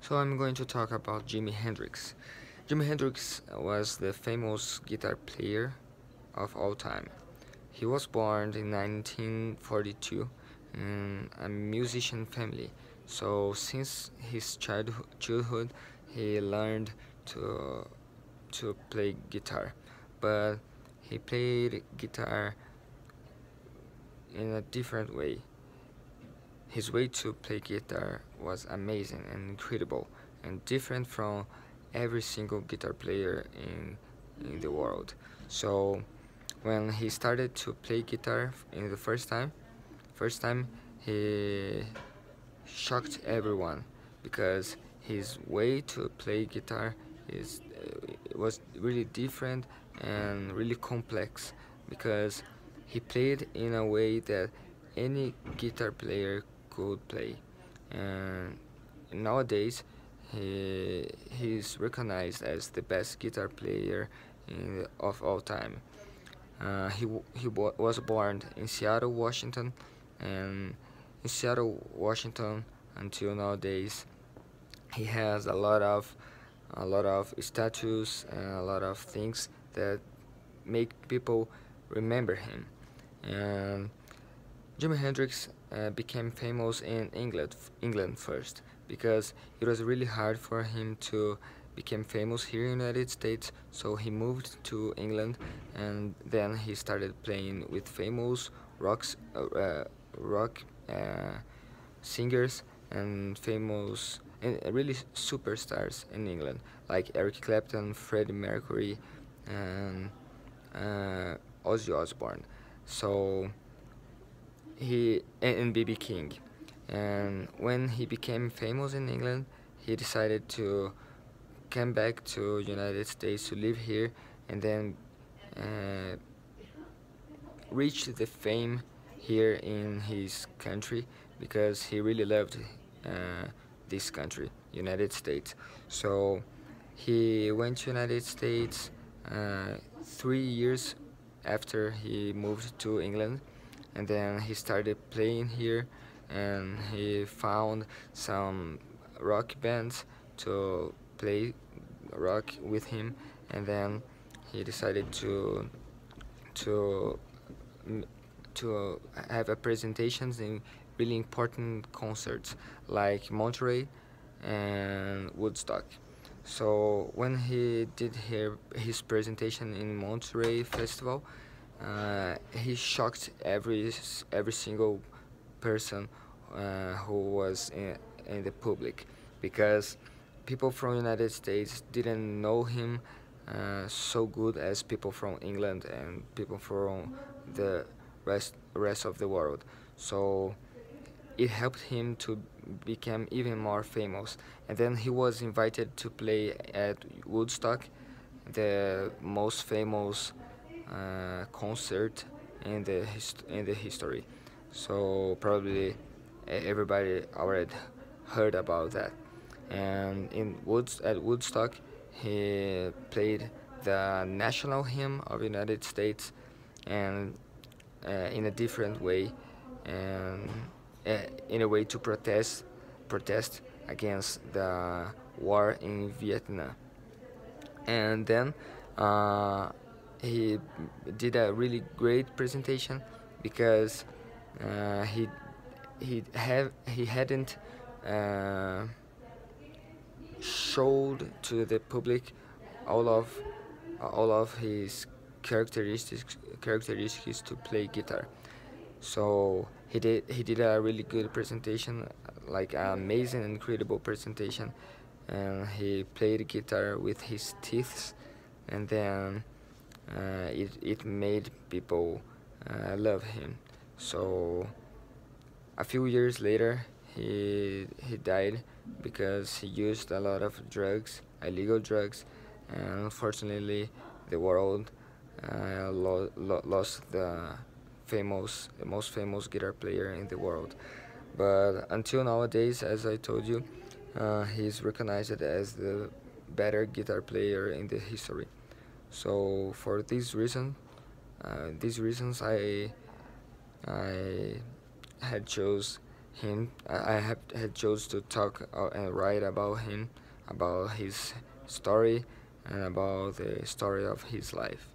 So I'm going to talk about Jimi Hendrix. Jimi Hendrix was the famous guitar player of all time. He was born in 1942 in a musician family. So since his childhood, he learned to play guitar, but he played guitar in a different way. His way to play guitar was amazing and incredible and different from every single guitar player in the world. So when he started to play guitar in the first time he shocked everyone because his way to play guitar was really different and really complex because he played in a way that any guitar player could play. And nowadays he's recognized as the best guitar player of all time. He was born in Seattle, Washington, and in Seattle, Washington, until nowadays, he has a lot of statues and a lot of things that make people remember him. And Jimi Hendrix became famous in England first, because it was really hard for him to become famous here in the United States. So he moved to England, and then he started playing with famous rock singers and famous and really superstars in England, like Eric Clapton, Freddie Mercury, and Ozzy Osbourne. So he and B.B. King. And when he became famous in England, he decided to come back to United States to live here, and then uh, reach the fame here in his country, because he really loved this country, United States. So he went to United States 3 years after he moved to England, and then he started playing here, and he found some rock bands to play rock with him, and then he decided to to have a presentations in really important concerts like Monterey and Woodstock. So when he did his presentation in Monterey Festival, he shocked every single person who was in the public, because people from United States didn't know him so good as people from England and people from the rest of the world. So it helped him to become even more famous. And then he was invited to play at Woodstock, the most famous concert in the history. So probably everybody already heard about that. And at Woodstock, he played the national hymn of the United States, and in a different way, and in a way to protest against the war in Vietnam. And then he did a really great presentation, because he hadn't uh, showed to the public all of his characteristics to play guitar. So he did a really good presentation, like an amazing, incredible presentation, and he played guitar with his teeth, and then it made people love him. So a few years later, he died because he used a lot of drugs, illegal drugs, and unfortunately, the world lost the most famous guitar player in the world. But until nowadays, as I told you, he's recognized as the better guitar player in the history. So for these reasons, I had chose him. I have had chose to talk and write about him, about his story, and about the story of his life.